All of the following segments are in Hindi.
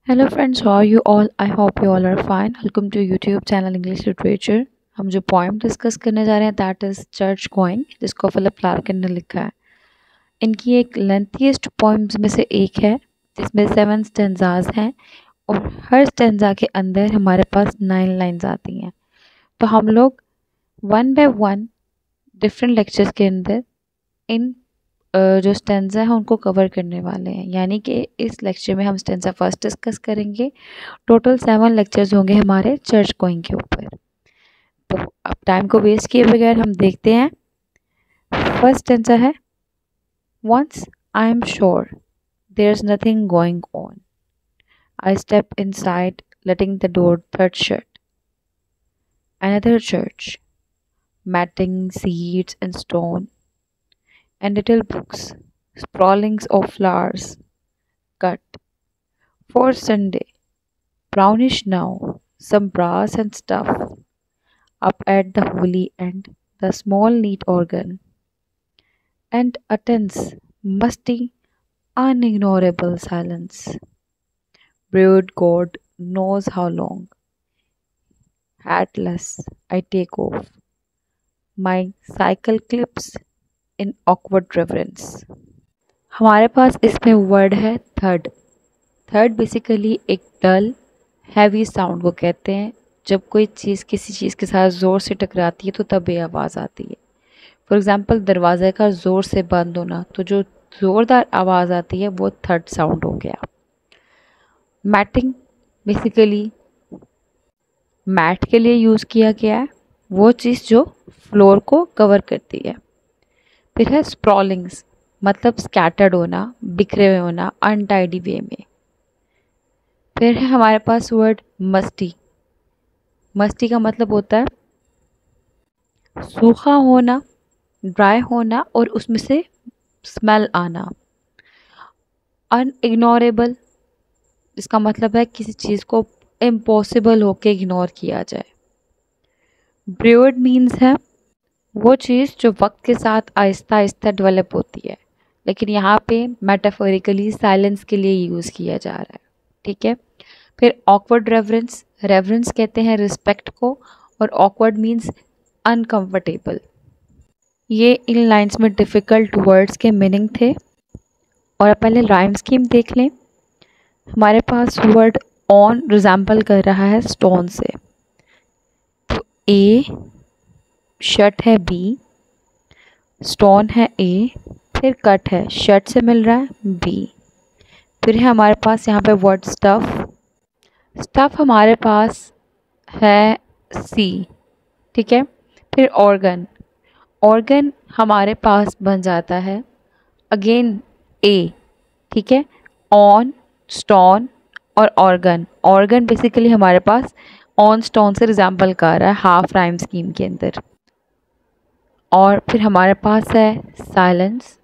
Hello friends, how are you all? I hope you all are fine. Welcome to YouTube channel English Literature. हम जो poem डिस्कस करने जा रहे हैं that is Church Going, जिसको फिलिप क्लार्क ने लिखा है. इनकी एक लेंथीएस्ट poems में से एक है जिसमें 7 stanzas हैं और हर stanza के अंदर हमारे पास 9 lines आती हैं. तो हम लोग one by one different lectures के अंदर इन जो स्टेंजा है उनको कवर करने वाले हैं. यानी कि इस लेक्चर में हम स्टेंजा फर्स्ट डिस्कस करेंगे. टोटल 7 लेक्चर्स होंगे हमारे चर्च गोइंग के ऊपर. तो अब टाइम को वेस्ट किए बगैर हम देखते हैं. फर्स्ट स्टेंजा है, once I am sure there is nothing going on, I step inside letting the door थर्ड shut. Another church, matting, seats and stone, and little books, sprawlings of flowers, cut. For Sunday, brownish now, some brass and stuff. Up at the holy end, the small neat organ, and a tense, musty, unignorable silence. Brewed God knows how long. Hatless, I take off. My cycle clips in awkward reverence. हमारे पास इसमें वर्ड है थर्ड. थर्ड बेसिकली एक डल हैवी साउंड को कहते हैं. जब कोई चीज़ किसी चीज़ के साथ ज़ोर से टकराती है तो तब ये आवाज़ आती है. फॉर एग्ज़ाम्पल दरवाज़े का ज़ोर से बंद होना, तो जो ज़ोरदार आवाज़ आती है वो थर्ड साउंड हो गया. मैटिंग बेसिकली मैट के लिए यूज़ किया गया है, वो चीज़ जो फ्लोर को कवर करती है. फिर है स्प्रॉलिंग्स, मतलब स्कैटर्ड होना, बिखरे हुए होना, अनटाइडी वे में. फिर है हमारे पास वर्ड मस्टी. मस्टी का मतलब होता है सूखा होना, ड्राई होना और उसमें से स्मेल आना. अनइग्नोरेबल, इसका मतलब है किसी चीज़ को इम्पॉसिबल होके इग्नोर किया जाए. ब्रूड मीन्स है वो चीज़ जो वक्त के साथ आहिस्ता आहिस्ता डेवलप होती है, लेकिन यहाँ पे मेटाफोरिकली साइलेंस के लिए यूज़ किया जा रहा है. ठीक है. फिर ऑकवर्ड रेवरेंस. रेवरेंस कहते हैं रिस्पेक्ट को, और ऑकवर्ड मीन्स अनकम्फर्टेबल. ये इन लाइंस में डिफ़िकल्ट वर्ड्स के मीनिंग थे. और पहले राइम स्कीम देख लें. हमारे पास वर्ड ऑन रिजेंबल कर रहा है स्टोन से. तो ए, शट है बी, स्टोन है ए, फिर कट है, शट से मिल रहा है बी. फिर है हमारे पास यहाँ पे वर्ड स्टफ़. स्टफ़ हमारे पास है सी. ठीक है. फिर ऑर्गन. ऑर्गन हमारे पास बन जाता है अगेन ए. ठीक है. ऑन, स्टोन और ऑर्गन. ऑर्गन बेसिकली हमारे पास ऑन स्टोन से रिजेंबल कर रहा है हाफ राइम स्कीम के अंदर. और फिर हमारे पास है साइलेंस.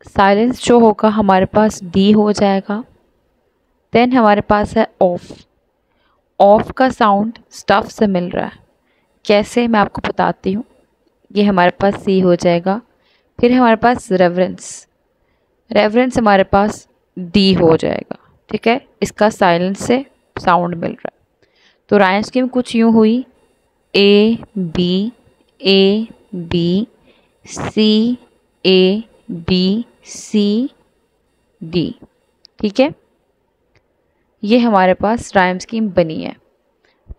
साइलेंस जो होगा हमारे पास डी हो जाएगा. देन हमारे पास है ऑफ. ऑफ का साउंड स्टफ़ से मिल रहा है. कैसे, मैं आपको बताती हूँ. ये हमारे पास सी हो जाएगा. फिर हमारे पास रेवरेंस. रेवरेंस हमारे पास डी हो जाएगा. ठीक है. इसका साइलेंस से साउंड मिल रहा है. तो राइम स्कीम कुछ यूँ हुई, A B, A B, C A B, C D. ठीक है. ये हमारे पास राइम स्कीम बनी है.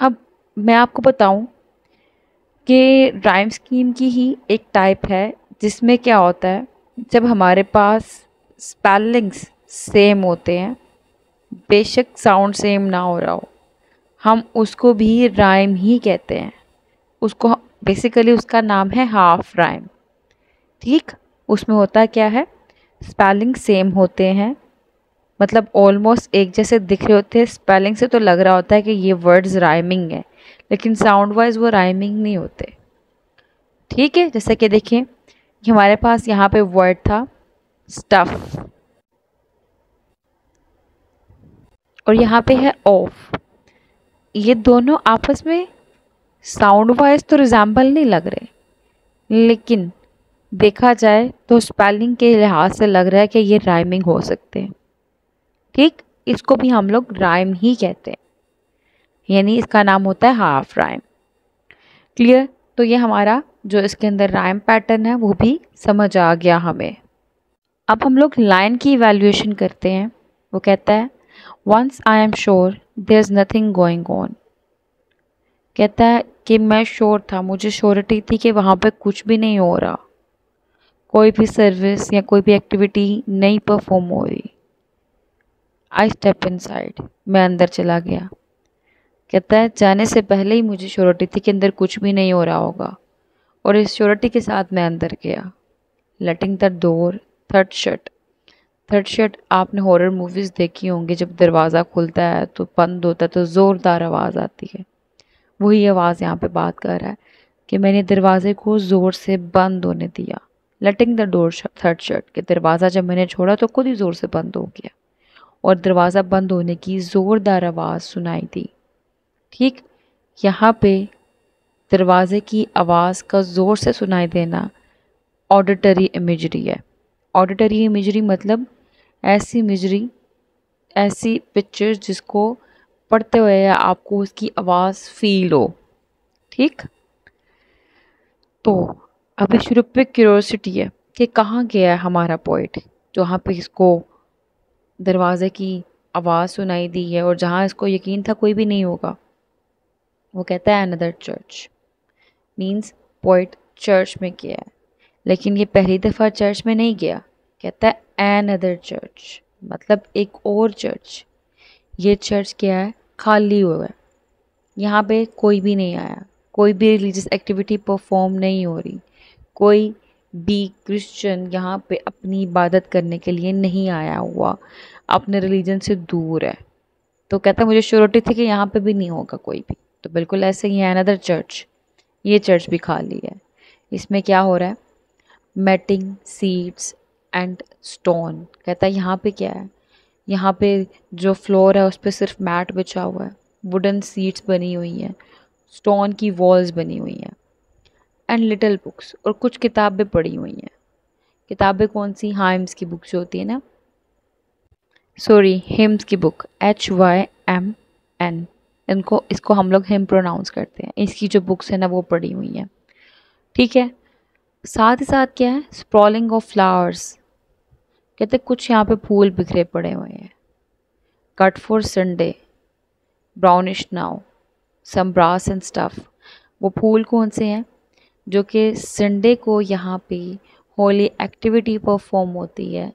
अब मैं आपको बताऊं कि राइम स्कीम की ही एक टाइप है जिसमें क्या होता है, जब हमारे पास स्पेलिंग्स सेम होते हैं, बेशक साउंड सेम ना हो रहा हो, हम उसको भी राइम ही कहते हैं. उसको बेसिकली उसका नाम है हाफ राइम. ठीक. उसमें होता क्या है, स्पेलिंग सेम होते हैं, मतलब ऑलमोस्ट एक जैसे दिख रहे होते हैं. स्पेलिंग से तो लग रहा होता है कि ये वर्ड्स राइमिंग है, लेकिन साउंड वाइज वो राइमिंग नहीं होते. ठीक है. जैसे कि देखिए हमारे पास यहाँ पे वर्ड था स्टफ़ और यहाँ पे है ऑफ. ये दोनों आपस में साउंड वाइज तो रिजेंबल नहीं लग रहे, लेकिन देखा जाए तो स्पेलिंग के लिहाज से लग रहा है कि ये राइमिंग हो सकते हैं. ठीक. इसको भी हम लोग राइम ही कहते हैं, यानी इसका नाम होता है हाफ राइम। क्लियर? तो ये हमारा जो इसके अंदर राइम पैटर्न है वो भी समझ आ गया हमें। अब हम लोग लाइन की इवैल्यूएशन करते हैं। वो कहता है once I am sure there is nothing going on. कहता है कि मैं श्योर था, मुझे श्योरिटी थी कि वहाँ पे कुछ भी नहीं हो रहा, कोई भी सर्विस या कोई भी एक्टिविटी नहीं परफॉर्म हो रही। आई स्टेप इनसाइड, मैं अंदर चला गया। कहता है जाने से पहले ही मुझे श्योरिटी थी कि अंदर कुछ भी नहीं हो रहा होगा, और इस श्योरिटी के साथ मैं अंदर गया। लेटिंग द डोर थर्ड शट। थर्ड शट आपने हॉरर मूवीज़ देखी होंगी, जब दरवाज़ा खुलता है तो बंद होता है तो ज़ोरदार आवाज़ आती है। वही आवाज़ यहाँ पे बात कर रहा है कि मैंने दरवाजे को ज़ोर से बंद होने दिया। लेटिंग द डोर थर्ड शट, कि दरवाज़ा जब मैंने छोड़ा तो खुद ही ज़ोर से बंद हो गया और दरवाज़ा बंद होने की ज़ोरदार आवाज़ सुनाई दी। ठीक, यहाँ पे दरवाजे की आवाज़ का ज़ोर से सुनाई देना ऑडिटरी इमेजरी है। ऑडिटरी इमेजरी मतलब ऐसी इमेजरी, ऐसी पिक्चर्स जिसको पढ़ते हुए आपको उसकी आवाज़ फील हो। ठीक, तो अभी शुरू पे क्यूरियोसिटी है कि कहाँ गया है हमारा पॉइंट, जहाँ पे इसको दरवाजे की आवाज़ सुनाई दी है और जहाँ इसको यकीन था कोई भी नहीं होगा। वो कहता है another church, means point church में गया है, लेकिन ये पहली दफ़ा चर्च में नहीं गया। कहता है अनदर चर्च, मतलब एक और चर्च। ये चर्च क्या है? खाली हुआ है, यहाँ पे कोई भी नहीं आया, कोई भी रिलीजियस एक्टिविटी परफॉर्म नहीं हो रही, कोई भी क्रिश्चियन यहाँ पे अपनी इबादत करने के लिए नहीं आया हुआ, अपने रिलीजन से दूर है। तो कहता है मुझे श्योरिटी थी कि यहाँ पे भी नहीं होगा कोई भी। तो बिल्कुल ऐसे ही है अनदर चर्च, ये चर्च भी खाली है। इसमें क्या हो रहा है? Matting, seats and stone. कहता है यहाँ पे क्या है? यहाँ पे जो फ्लोर है उस पर सिर्फ मैट बिछा हुआ है, वुडन सीट्स बनी हुई हैं, स्टोन की वॉल्स बनी हुई हैं, एंड लिटिल बुक्स, और कुछ किताबें पड़ी हुई हैं। किताबें कौन सी? हाइम्स की बुक जो होती है ना, सॉरी हिम्स की बुक, HYMN, इसको हम लोग हिम प्रोनाउंस करते हैं। इसकी जो बुक्स है ना वो पड़ी हुई हैं। ठीक है, साथ ही साथ क्या है? Sprawling of flowers. कहते कुछ यहाँ पे फूल बिखरे पड़े हुए हैं। Cut for Sunday, brownish now, some brass and stuff. वो फूल कौन से हैं? जो कि संडे को यहाँ पे होली एक्टिविटी परफॉर्म होती है,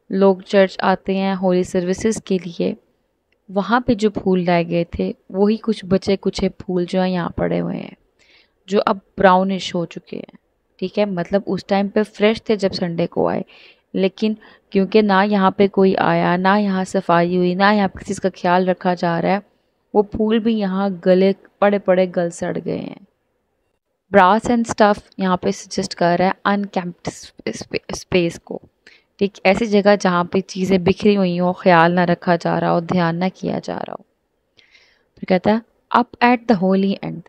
लोग चर्च आते हैं होली सर्विसेज के लिए, वहाँ पे जो फूल लाए गए थे वही कुछ बचे कुछ फूल जो हैं यहाँ पड़े हुए हैं, जो अब ब्राउनिश हो चुके हैं। ठीक है, मतलब उस टाइम पे फ्रेश थे जब संडे को आए, लेकिन क्योंकि ना यहाँ पे कोई आया, ना यहाँ सफाई हुई, ना यहाँ किसी का ख्याल रखा जा रहा है, वो फूल भी यहाँ गले पड़े पड़े गल सड़ गए हैं। ब्रास एंड स्टफ यहाँ पे सजेस्ट कर रहा है अनकैम्प्ड स्पेस को। ठीक, ऐसी जगह जहाँ पे चीज़ें बिखरी हुई हो, ख्याल ना रखा जा रहा हो, ध्यान ना किया जा रहा हो। फिर कहता है up at the holy end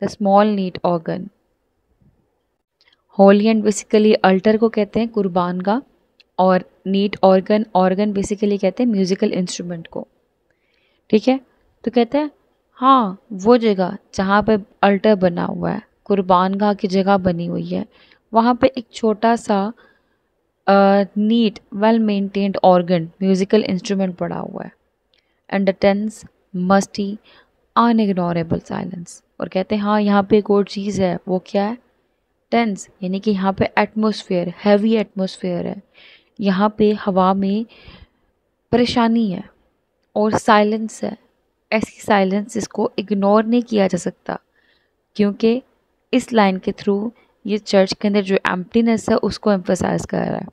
the small neat organ. Holy end basically altar को कहते हैं कुर्बान का, और नीट ऑर्गन, ऑर्गन बेसिकली कहते हैं म्यूजिकल इंस्ट्रूमेंट को। ठीक है, तो कहते हैं हाँ वो जगह जहाँ पे अल्टर बना हुआ है, कुर्बान गाह की जगह बनी हुई है, वहाँ पे एक छोटा सा neat well maintained organ musical instrument पड़ा हुआ है, and the tense musty unignorable silence. और कहते हैं हाँ यहाँ पे एक और चीज़ है, वो क्या है? टेंस, यानी कि यहाँ पे एटमॉस्फेयर, हैवी एटमॉस्फेयर है, यहाँ पे हवा में परेशानी है और साइलेंस है। ऐसी साइलेंस जिसको इग्नोर नहीं किया जा सकता, क्योंकि इस लाइन के थ्रू ये चर्च के अंदर जो एम्प्टीनेस है उसको एम्फसाइज कर रहा है।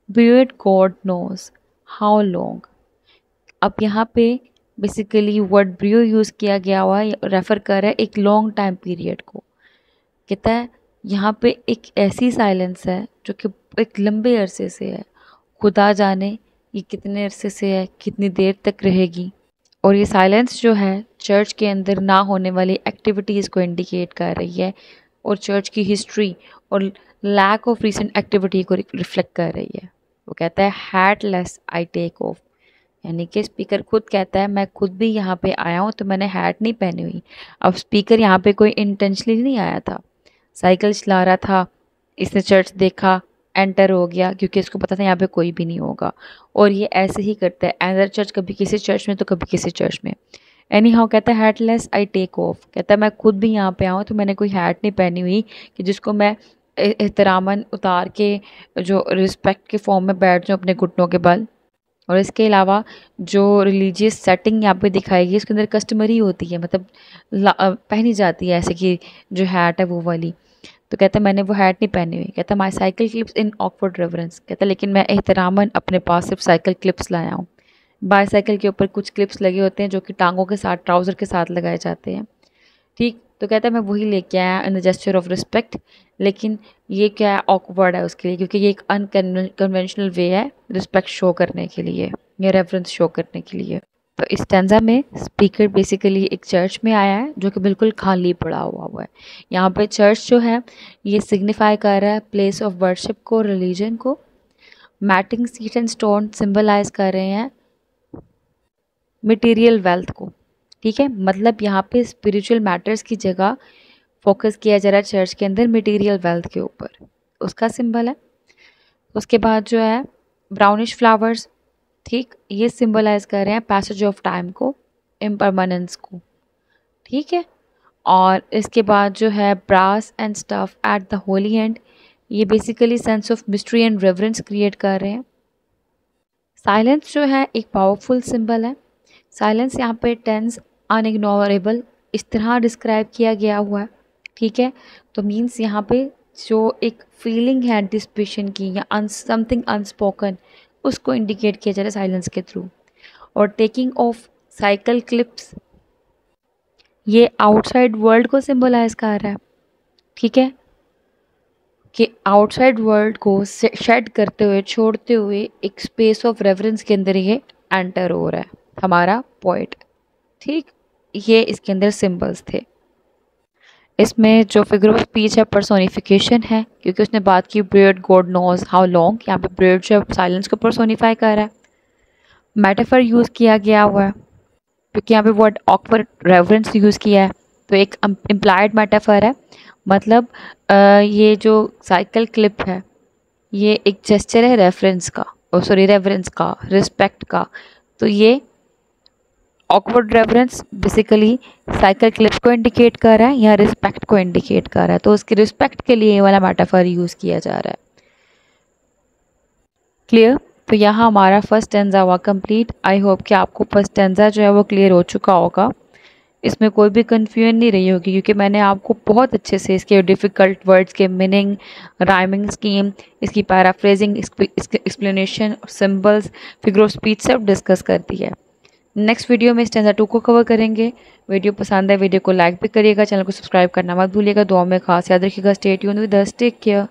ब्यूड गॉड नोज हाउ लॉन्ग। अब यहाँ पे बेसिकली वर्ड ब्रियो यूज़ किया गया हुआ है, रेफ़र कर रहा है एक लॉन्ग टाइम पीरियड को। कहता है यहाँ पे एक ऐसी साइलेंस है जो कि एक लंबे अरसे से है, खुदा जाने ये कितने अरसे से है, कितनी देर तक रहेगी। और ये साइलेंस जो है चर्च के अंदर ना होने वाली एक्टिविटीज़ को इंडिकेट कर रही है, और चर्च की हिस्ट्री और लैक ऑफ रीसेंट एक्टिविटी को रिफ्लेक्ट कर रही है। वो कहता है hatless I take off, यानी कि स्पीकर खुद कहता है मैं खुद भी यहाँ पे आया हूँ तो मैंने हैट नहीं पहनी हुई। अब स्पीकर यहाँ पे कोई इंटेंशनली नहीं आया था, साइकिल चला रहा था, इसने चर्च देखा, एंटर हो गया क्योंकि इसको पता था यहाँ पे कोई भी नहीं होगा। और ये ऐसे ही करता है, एंटर चर्च, कभी किसी चर्च में तो कभी किसी चर्च में। एनी हाउ कहता है हैटलेस आई टेक ऑफ, कहता है मैं खुद भी यहाँ पे आऊँ तो मैंने कोई हैट नहीं पहनी हुई कि जिसको मैं एहतरामन उतार के जो रिस्पेक्ट के फॉर्म में बैठ जाऊँ अपने घुटनों के बल। और इसके अलावा जो रिलीजियस सेटिंग यहाँ पे दिखाई गई उसके अंदर कस्टमरी होती है, मतलब पहनी जाती है ऐसे कि जो हैट है वो वाली। तो कहता है मैंने वो हैट नहीं पहनी हुई। कहता my cycle clips in awkward reference, कहता लेकिन मैं एहतरामन अपने पास सिर्फ साइकिल क्लिप्स लाया हूँ। बाईसाइकिल के ऊपर कुछ क्लिप्स लगे होते हैं जो कि टांगों के साथ, ट्राउज़र के साथ लगाए जाते हैं, ठीक। तो कहता है मैं वही लेके आया in the gesture of respect, लेकिन ये क्या है, ऑकवर्ड है उसके लिए, क्योंकि ये एक अनकन्वेंशनल वे है रिस्पेक्ट शो करने के लिए या रेफरेंस शो करने के लिए। तो इस स्टैंजा में स्पीकर बेसिकली एक चर्च में आया है जो कि बिल्कुल खाली पड़ा हुआ है। यहाँ पे चर्च जो है ये सिग्निफाई कर रहा है प्लेस ऑफ वर्शिप को, रिलीजन को। Matting seat and stone symbolize कर रहे हैं मटेरियल वेल्थ को, ठीक है। मतलब यहाँ पे स्पिरिचुअल मैटर्स की जगह फोकस किया जा रहा है चर्च के अंदर मटेरियल वेल्थ के ऊपर, उसका सिंबल है। उसके बाद जो है ब्राउनिश फ्लावर्स, ठीक, ये सिंबलाइज कर रहे हैं पैसेज ऑफ टाइम को, इम्परमानेंस को, ठीक है। और इसके बाद जो है brass and stuff at the holy hand, ये basically sense of mystery and reverence create कर रहे हैं। साइलेंस जो है एक पावरफुल सिंबल है। साइलेंस यहाँ पे टेंस, अनइग्नोरेबल, इस तरह डिस्क्राइब किया गया हुआ है, ठीक है। तो मीन्स यहाँ पे जो एक फीलिंग है एंटिसिपेशन की या समथिंग अनस्पोकन, उसको इंडिकेट किया जा रहा है साइलेंस के थ्रू। और टेकिंग ऑफ साइकिल क्लिप्स, ये आउटसाइड वर्ल्ड को सिंबलाइज कर रहा है, ठीक है, कि आउटसाइड वर्ल्ड को शेड करते हुए, छोड़ते हुए एक स्पेस ऑफ रेफरेंस के अंदर ये एंटर हो रहा है हमारा पोएट, ठीक। ये इसके अंदर सिंबल्स थे। इसमें जो फिगर ऑफ स्पीच है पर्सोनिफिकेशन है, क्योंकि उसने बात की brewed God knows how long, यहाँ पे ब्रेड जो है साइलेंस को पर्सोनिफाई कर रहा है। मेटाफर यूज़ किया गया हुआ है क्योंकि यहाँ पे वर्ड ऑकवर्ड रेफरेंस यूज़ किया है, तो एक इम्प्लाइड मेटाफर है। मतलब ये जो साइकिल क्लिप है ये एक जेस्चर है रेफरेंस का, रेफरेंस का, रिस्पेक्ट का। तो ये awkward reference basically cycle clips को इंडिकेट कर रहा है या रिस्पेक्ट को इंडिकेट कर रहा है, तो उसकी रिस्पेक्ट के लिए ये वाला मेटाफर यूज़ किया जा रहा है। क्लियर? तो यहाँ हमारा फर्स्ट स्टैंजा हुआ कंप्लीट। आई होप कि आपको फर्स्ट स्टैंजा जो है वो क्लियर हो चुका होगा, इसमें कोई भी कन्फ्यूजन नहीं रही होगी, क्योंकि मैंने आपको बहुत अच्छे से इसके डिफ़िकल्ट वर्ड्स के मीनिंग, राइमिंग स्कीम, इसकी paraphrasing, explanation, symbols, figure of speech सब डिस्कस कर दिया है। नेक्स्ट वीडियो में स्टैंजा 2 को कवर करेंगे। वीडियो पसंद है वीडियो को लाइक भी करिएगा, चैनल को सब्सक्राइब करना मत भूलिएगा। दुआ में खास याद रखिएगा। Stay tuned with us, take care.